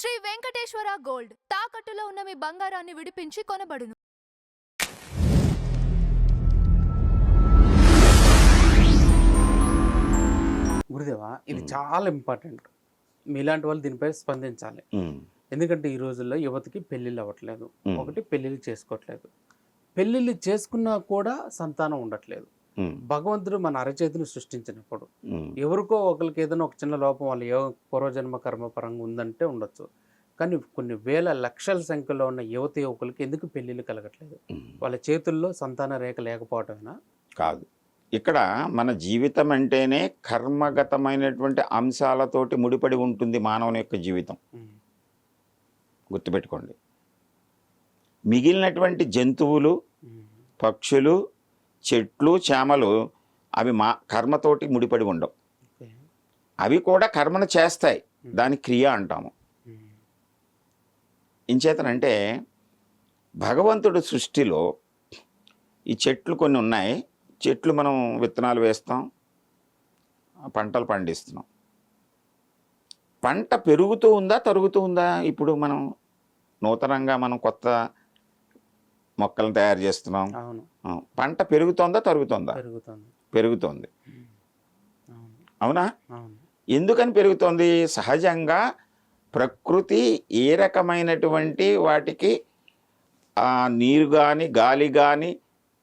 Shri Venkateswara gold తాకట్టులో ఉన్న మీ బంగారాన్ని విడిపించి కొనబడును. గురుదేవా, ఇది చాలా ఇంపార్టెంట్. మీలాంటి వాళ్ళు దీనిపై స్పందించాలి. ఎందుకంటే ఈ రోజుల్లో యువతకి పెళ్ళిళ్ళు అవ్వట్లేదు. ఒకటి, పెళ్ళిళ్ళు చేసుకోవట్లేదు. పెళ్ళిళ్ళు చేసుకున్నా కూడా సంతానం ఉండట్లేదు. భగవంతుడు మన అరచేతిని సృష్టించినప్పుడు ఎవరికో ఒకరికి ఏదైనా ఒక చిన్న లోపం వాళ్ళ పూర్వజన్మ కర్మ పరంగా ఉందంటే ఉండొచ్చు. కానీ కొన్ని వేల లక్షల సంఖ్యలో ఉన్న యువత యువకులకి ఎందుకు పెళ్ళిళ్ళు కలగట్లేదు? వాళ్ళ చేతుల్లో సంతాన రేఖ లేకపోవటమేనా? కాదు. ఇక్కడ మన జీవితం అంటేనే కర్మగతమైనటువంటి అంశాలతోటి ముడిపడి ఉంటుంది మానవుని యొక్క జీవితం. గుర్తుపెట్టుకోండి. మిగిలినటువంటి జంతువులు, పక్షులు, చెట్లు, చేమలు అవి కర్మతోటి ముడిపడి ఉండవు. అవి కూడా కర్మను చేస్తాయి. దాని క్రియ అంటాము. ఇంచేతనంటే భగవంతుడు సృష్టిలో ఈ చెట్లు కొన్ని ఉన్నాయి. చెట్లు మనం విత్తనాలు వేస్తాం, పంటలు పండిస్తున్నాం. పంట పెరుగుతూ ఉందా, తరుగుతూ ఉందా? ఇప్పుడు మనం నూతనంగా కొత్త మొక్కలను తయారు చేస్తున్నాం. పంట పెరుగుతోందా, తరుగుతోందా? పెరుగుతోంది. అవునా? ఎందుకని పెరుగుతోంది? సహజంగా ప్రకృతి ఏ రకమైనటువంటి వాటికి నీరు కానీ, గాలి కానీ,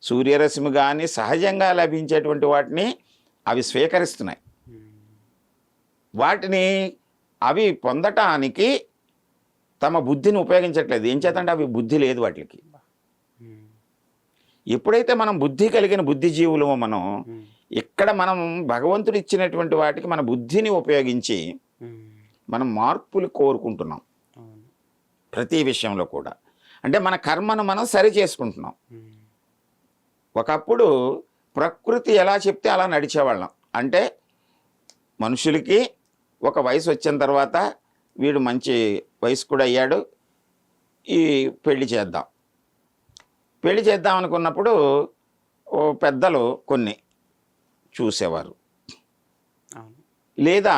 సూర్యరశ్మి కానీ సహజంగా లభించేటువంటి వాటిని అవి స్వీకరిస్తున్నాయి. వాటిని అవి పొందటానికి తమ బుద్ధిని ఉపయోగించట్లేదు. ఏం చేతంటే అవి బుద్ధి లేదు వాటికి. ఎప్పుడైతే మనం బుద్ధి కలిగిన బుద్ధిజీవులమో ఇక్కడ మనం భగవంతుడు ఇచ్చినటువంటి వాటికి మన బుద్ధిని ఉపయోగించి మనం మార్పులు కోరుకుంటున్నాం ప్రతి విషయంలో కూడా. అంటే మన కర్మను మనం సరి చేసుకుంటున్నాం. ఒకప్పుడు ప్రకృతి ఎలా చెప్తే అలా నడిచేవాళ్ళం. అంటే మనుషులకి ఒక వయసు వచ్చిన తర్వాత వీడు మంచి వయసు కూడా అయ్యాడు, ఈ పెళ్లి చేద్దాం అనుకున్నప్పుడు పెద్దలు కొన్ని చూసేవారు, లేదా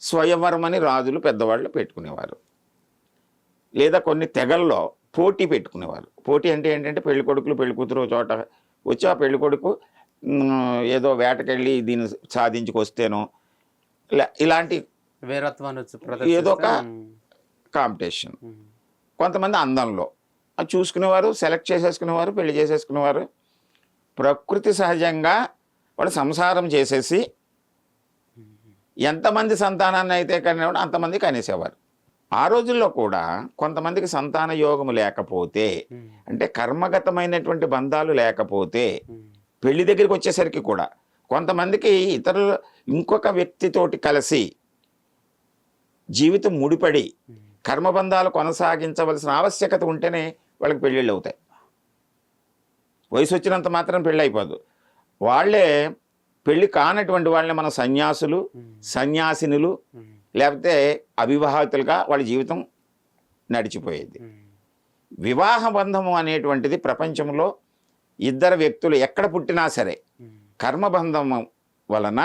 స్వయంవరం అని రాజులు పెద్దవాళ్ళు పెట్టుకునేవారు, లేదా కొన్ని తెగల్లో పోటీ పెట్టుకునేవారు. పోటీ అంటే ఏంటంటే పెళ్లి కొడుకులు పెళ్లి కూతురు చోట వచ్చి ఆ పెళ్లి కొడుకు ఏదో వేటకెళ్ళి దీన్ని సాధించుకొస్తేనో ఇలాంటి ఏదో ఒక కాంపిటీషన్. కొంతమంది అందంలో అది చూసుకునేవారు, సెలెక్ట్ చేసేసుకునేవారు, పెళ్లి చేసేసుకునేవారు. ప్రకృతి సహజంగా వాడు సంసారం చేసేసి ఎంతమంది సంతానాన్ని అయితే కనేవాడు అంతమంది కనేసేవారు. ఆ రోజుల్లో కూడా కొంతమందికి సంతాన యోగము లేకపోతే, అంటే కర్మగతమైనటువంటి బంధాలు లేకపోతే, పెళ్లి దగ్గరికి వచ్చేసరికి కూడా కొంతమందికి ఇతరులు ఇంకొక వ్యక్తితోటి కలిసి జీవితం ముడిపడి కర్మబంధాలు కొనసాగించవలసిన ఆవశ్యకత ఉంటేనే వాళ్ళకి పెళ్ళిళ్ళు అవుతాయి. వయసు వచ్చినంత మాత్రం పెళ్ళి అయిపోదు. వాళ్ళే పెళ్ళి కానటువంటి వాళ్ళని మనం సన్యాసులు, సన్యాసినులు, లేకపోతే అవివాహితులుగా వాళ్ళ జీవితం నడిచిపోయేది. వివాహ బంధము అనేటువంటిది ప్రపంచంలో ఇద్దరు వ్యక్తులు ఎక్కడ పుట్టినా సరే కర్మబంధం వలన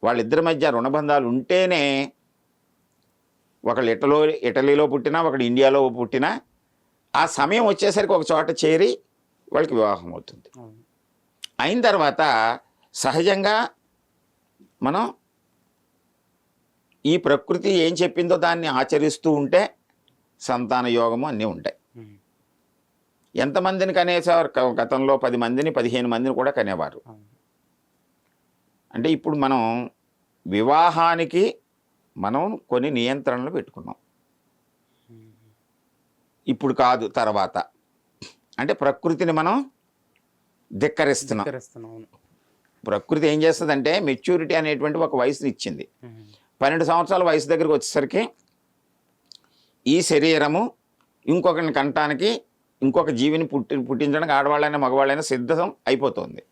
వాళ్ళిద్దరి మధ్య రుణబంధాలు ఉంటేనే, ఒకళ్ళు ఇటలీలో పుట్టినా, ఒకడు ఇండియాలో పుట్టినా, ఆ సమయం వచ్చేసరికి ఒక చోట చేరి వాళ్ళకి వివాహం అవుతుంది. అయిన తర్వాత సహజంగా మనం ఈ ప్రకృతి ఏం చెప్పిందో దాన్ని ఆచరిస్తూ ఉంటే సంతాన యోగము అన్నీ ఉంటాయి. ఎంతమందిని కనేసేవారు? గతంలో 10 మందిని 15 మందిని కూడా కనేవారు. అంటే ఇప్పుడు మనం వివాహానికి మనం కొన్ని నియంత్రణలు పెట్టుకున్నాం. ఇప్పుడు కాదు, తర్వాత. అంటే ప్రకృతిని మనం ధిక్కరిస్తున్నాం. ప్రకృతి ఏం చేస్తుందంటే మెచ్యూరిటీ అనేటువంటి ఒక వయసుని ఇచ్చింది. 12 సంవత్సరాల వయసు దగ్గరికి వచ్చేసరికి ఈ శరీరము ఇంకొకరిని కంటానికి, ఇంకొక జీవిని పుట్టించడానికి ఆడవాళ్ళైనా మగవాళ్ళైనా సిద్ధం అయిపోతుంది.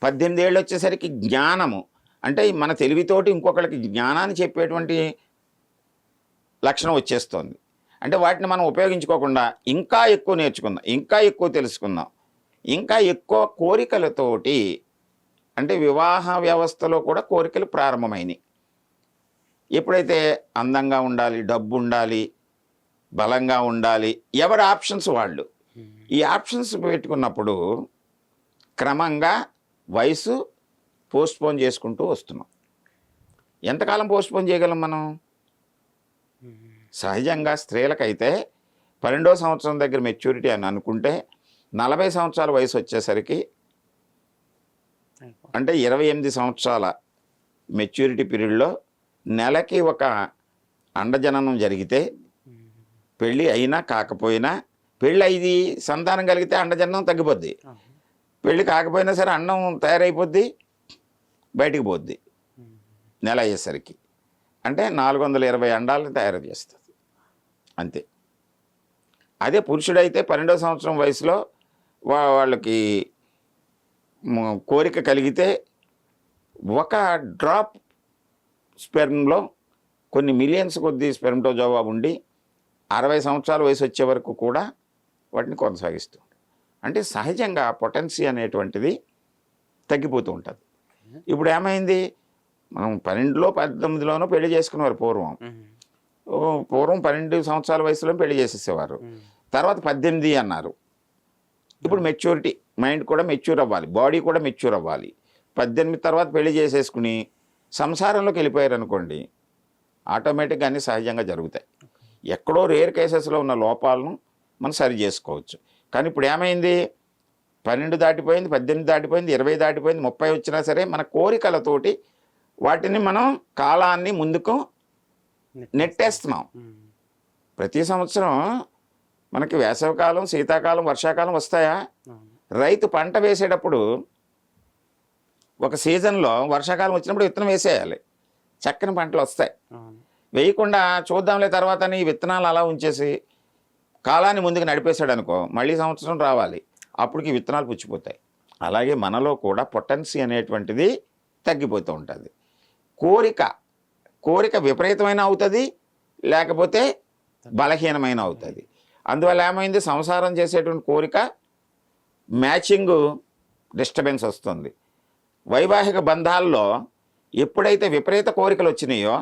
18 ఏళ్ళు వచ్చేసరికి జ్ఞానము, అంటే మన తెలివితోటి ఇంకొకరికి జ్ఞానాన్ని చెప్పేటువంటి లక్షణం వచ్చేస్తుంది. అంటే వాటిని మనం ఉపయోగించుకోకుండా ఇంకా ఎక్కువ నేర్చుకుందాం, ఇంకా ఎక్కువ తెలుసుకుందాం, ఇంకా ఎక్కువ కోరికలతోటి, అంటే వివాహ వ్యవస్థలో కూడా కోరికలు ప్రారంభమైనవి. ఎప్పుడైతే అందంగా ఉండాలి, డబ్బు ఉండాలి, బలంగా ఉండాలి, ఎవరి ఆప్షన్స్ వాళ్ళు. ఈ ఆప్షన్స్ పెట్టుకున్నప్పుడు క్రమంగా వయసు పోస్ట్పోన్ చేసుకుంటూ వస్తున్నాం. ఎంతకాలం పోస్ట్పోన్ చేయగలం మనం? సహజంగా స్త్రీలకైతే 12వ సంవత్సరం దగ్గర మెచ్యూరిటీ అని అనుకుంటే 40 సంవత్సరాల వయసు వచ్చేసరికి, అంటే 28 సంవత్సరాల మెచ్యూరిటీ పీరియడ్లో నెలకి ఒక అండజననం జరిగితే, పెళ్ళి అయినా కాకపోయినా, పెళ్ళి అయింది సంతానం కలిగితే అండజననం తగ్గిపోద్ది, పెళ్ళి కాకపోయినా సరే అండం తయారైపోద్ది, బయటికి పోద్ది నెల అయ్యేసరికి. అంటే 420 అండాలను తయారు చేస్తుంది అంతే. అదే పురుషుడైతే 12వ సంవత్సరం వయసులో వాళ్ళకి కోరిక కలిగితే ఒక డ్రాప్ స్పెర్మ్లో కొన్ని మిలియన్స్ కొద్ది స్పెర్మ్టోజోవా ఉండి 60 సంవత్సరాల వయసు వచ్చే వరకు కూడా వాటిని కొనసాగిస్తుంది. అంటే సహజంగా పొటెన్సీ అనేటువంటిది తగ్గిపోతూ ఉంటుంది. ఇప్పుడు ఏమైంది, మనం 12లో 18లోనో పెళ్లి చేసుకునేవారు పూర్వం. 12 సంవత్సరాల వయసులో పెళ్లి చేసేసేవారు. తర్వాత 18 అన్నారు. ఇప్పుడు మెచ్యూరిటీ, మైండ్ కూడా మెచ్యూర్ అవ్వాలి, బాడీ కూడా మెచ్యూర్ అవ్వాలి. 18 తర్వాత పెళ్లి చేసేసుకుని సంసారంలోకి వెళ్ళిపోయారు అనుకోండి, ఆటోమేటిక్గా అన్నీ సహజంగా జరుగుతాయి. ఎక్కడో రేర్ కేసెస్లో ఉన్న లోపాలను మనం సరి చేసుకోవచ్చు. కానీ ఇప్పుడు ఏమైంది, 12 దాటిపోయింది, 18 దాటిపోయింది, 20 దాటిపోయింది, 30 వచ్చినా సరే మన కోరికలతోటి వాటిని మనం కాలాన్ని ముందుకు నెట్టేస్తున్నాం. ప్రతి సంవత్సరం మనకి వేసవికాలం, శీతాకాలం, వర్షాకాలం వస్తాయా? రైతు పంట వేసేటప్పుడు ఒక సీజన్లో వర్షాకాలం వచ్చినప్పుడు విత్తనం వేసేయాలి, చక్కని పంటలు వస్తాయి. వేయకుండా చూద్దాంలే తర్వాత ఈ విత్తనాలు అలా ఉంచేసి కాలాన్ని ముందుకు నడిపేశాడు అనుకో, మళ్ళీ సంవత్సరం రావాలి, అప్పటికి విత్తనాలు పుచ్చిపోతాయి. అలాగే మనలో కూడా పొటెన్సీ అనేటువంటిది తగ్గిపోతూ ఉంటుంది. కోరిక విపరీతమైన అవుతుంది, లేకపోతే బలహీనమైన అవుతుంది. అందువల్ల ఏమైంది, సంసారం చేసేటువంటి కోరిక మ్యాచింగ్ డిస్టర్బెన్స్ వస్తుంది. వైవాహిక బంధాల్లో ఎప్పుడైతే విపరీత కోరికలు వచ్చినాయో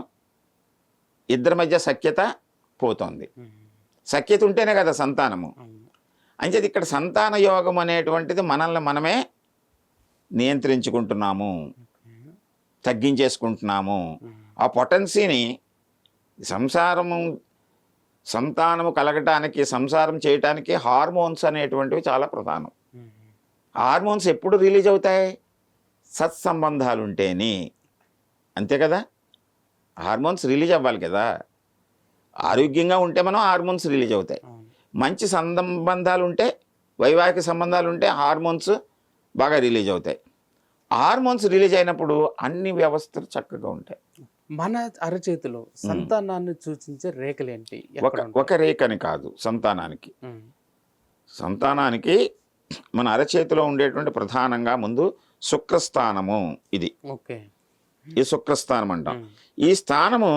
ఇద్దరి మధ్య సఖ్యత పోతుంది. సఖ్యత ఉంటేనే కదా సంతానము. అంచేది ఇక్కడ సంతాన యోగం అనేటువంటిది మనల్ని మనమే నియంత్రించుకుంటున్నాము, తగ్గించేసుకుంటున్నాము. ఆ పొటెన్సీని సంతానము కలగటానికి, సంసారం చేయటానికి హార్మోన్స్ అనేటువంటివి చాలా ప్రధానం. హార్మోన్స్ ఎప్పుడు రిలీజ్ అవుతాయి? సత్సంబంధాలు ఉంటేనే, అంతే కదా. హార్మోన్స్ రిలీజ్ అవ్వాలి కదా. ఆరోగ్యంగా ఉంటే మనం హార్మోన్స్ రిలీజ్ అవుతాయి. మంచి సంబంధాలు ఉంటే, వైవాహిక సంబంధాలు ఉంటే హార్మోన్స్ బాగా రిలీజ్ అవుతాయి. హార్మోన్స్ రిలీజ్ అయినప్పుడు అన్ని వ్యవస్థలు చక్కగా ఉంటాయి. మన అరచేతిలో సంతానాన్ని సూచించే రేఖలేంటి? ఒక రేఖని కాదు, సంతానానికి మన అరచేతిలో ఉండేటువంటి ప్రధానంగా ముందు శుక్రస్థానము. ఇది ఈ శుక్రస్థానం అంటాం. ఈ స్థానము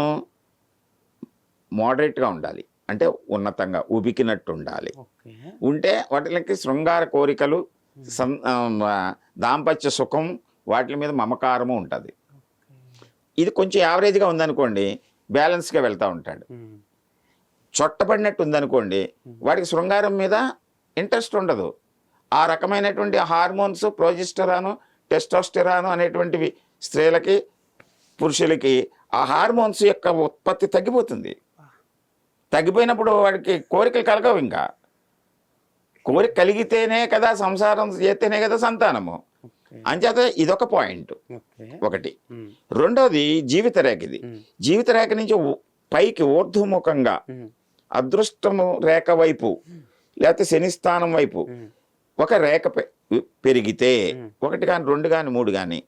మోడరేట్గా ఉండాలి, అంటే ఉన్నతంగా ఉబికినట్టు ఉండాలి. ఉంటే వాటికి శృంగార కోరికలు, దాంపత్య సుఖం, వాటి మీద మమకారము ఉంటుంది. ఇది కొంచెం యావరేజ్గా ఉందనుకోండి, బ్యాలెన్స్గా వెళ్తూ ఉంటాడు. చొట్టపడినట్టు ఉందనుకోండి, వాడికి శృంగారం మీద ఇంట్రెస్ట్ ఉండదు. ఆ రకమైనటువంటి హార్మోన్స్, ప్రొజెస్టెరాను, టెస్టోస్టెరాను అనేటువంటివి స్త్రీలకి, పురుషులకి ఆ హార్మోన్స్ యొక్క ఉత్పత్తి తగ్గిపోతుంది. తగ్గిపోయినప్పుడు వాడికి కోరికలు కలగవు. ఇంకా కోరిక కలిగితేనే కదా సంసారం చేస్తేనే కదా సంతానము. అంచేత ఇదొక పాయింట్ ఒకటి. రెండోది జీవిత రేఖ. ఇది జీవిత రేఖ నుంచి పైకి ఊర్ధ్వముఖంగా అదృష్టము రేఖ వైపు, లేకపోతే శనిస్థానం వైపు ఒక రేఖ పెరిగితే, 1 కానీ 2 కానీ 3 కానీ,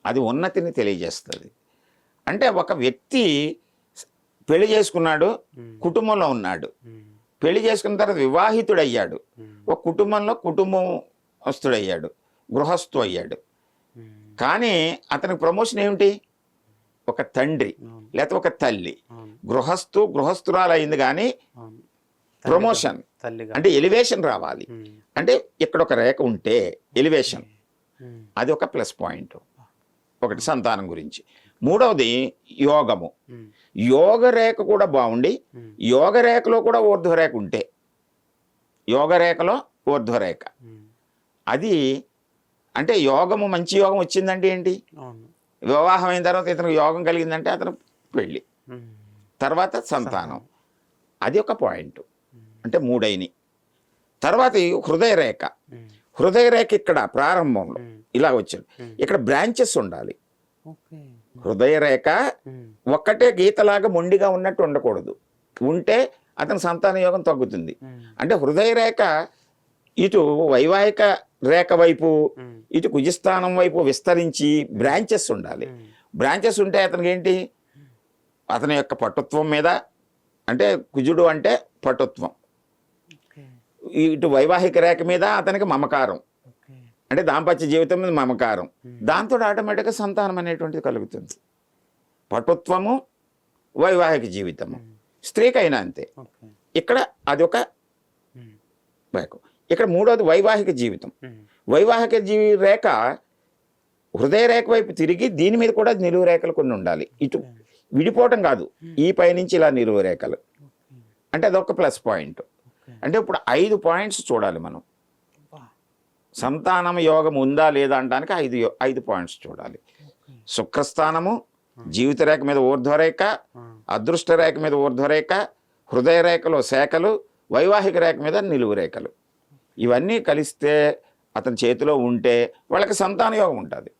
అది ఉన్నతిని తెలియజేస్తుంది. అంటే ఒక వ్యక్తి పెళ్లి చేసుకున్నాడు, కుటుంబంలో ఉన్నాడు, పెళ్లి చేసుకున్న తర్వాత వివాహితుడయ్యాడు, ఒక కుటుంబంలో కుటుంబస్తుడయ్యాడు, గృహస్థు అయ్యాడు. కానీ అతనికి ప్రమోషన్ ఏమిటి? ఒక తండ్రి లేకపోతే ఒక తల్లి. గృహస్థురాలు అయింది కానీ ప్రమోషన్ అంటే ఎలివేషన్ రావాలి. అంటే ఇక్కడ ఒక రేఖ ఉంటే ఎలివేషన్, అది ఒక ప్లస్ పాయింట్. ఒకటి సంతానం గురించి. మూడవది యోగము. యోగరేఖ కూడా బాగుండి యోగరేఖలో కూడా ఊర్ధ్వరేఖ ఉంటే, యోగరేఖలో ఊర్ధ్వరేఖ, అది అంటే యోగము మంచి యోగం వచ్చిందంటే ఏంటి, వివాహం అయిన తర్వాత ఇతనికి యోగం కలిగిందంటే అతను పెళ్ళి, తర్వాత సంతానం, అది ఒక పాయింట్. అంటే మూడైని. తర్వాత హృదయరేఖ. హృదయరేఖ ఇక్కడ ప్రారంభంలో ఇలా వచ్చింది, ఇక్కడ బ్రాంచెస్ ఉండాలి. హృదయరేఖ ఒక్కటే గీతలాగా మొండిగా ఉన్నట్టు ఉండకూడదు, ఉంటే అతని సంతాన యోగం తగ్గుతుంది. అంటే హృదయరేఖ ఇటు వైవాహిక రేఖ వైపు ఇటు కుజస్థానం వైపు విస్తరించి బ్రాంచెస్ ఉండాలి. బ్రాంచెస్ ఉంటే అతనికి ఏంటి, అతని యొక్క పటుత్వం మీద, అంటే కుజుడు అంటే పటుత్వం, ఇటు వైవాహిక రేఖ మీద అతనికి మమకారం, అంటే దాంపత్య జీవితం మీద మమకారం, దాంతో ఆటోమేటిక్గా సంతానం అనేటువంటిది కలుగుతుంది. పటుత్వము, వైవాహిక జీవితము, స్త్రీకైనా అంతే. ఇక్కడ అదొక రేఖ. ఇక్కడ మూడోది వైవాహిక జీవితం. వైవాహిక రేఖ హృదయ రేఖ వైపు తిరిగి దీని మీద కూడా నిలువు రేఖలు కొన్ని ఉండాలి. ఇటు విడిపోవటం కాదు, ఈ పైనుంచి ఇలా నిలువు రేఖలు, అంటే అదొక ప్లస్ పాయింట్. అంటే ఇప్పుడు 5 పాయింట్స్ చూడాలి మనం. సంతానం యోగం ఉందా లేదా అనడానికి 5 పాయింట్స్ చూడాలి. శుక్రస్థానము, జీవిత రేఖ మీద ఊర్ధ్వరేఖ, అదృష్ట రేఖ మీద ఊర్ధ్వరేఖ, హృదయ రేఖలో శాఖలు, వైవాహిక రేఖ మీద నిలువు రేఖలు, ఇవన్నీ కలిస్తే అతని చేతిలో ఉంటే వాళ్ళకి సంతాన యోగం ఉంటుంది.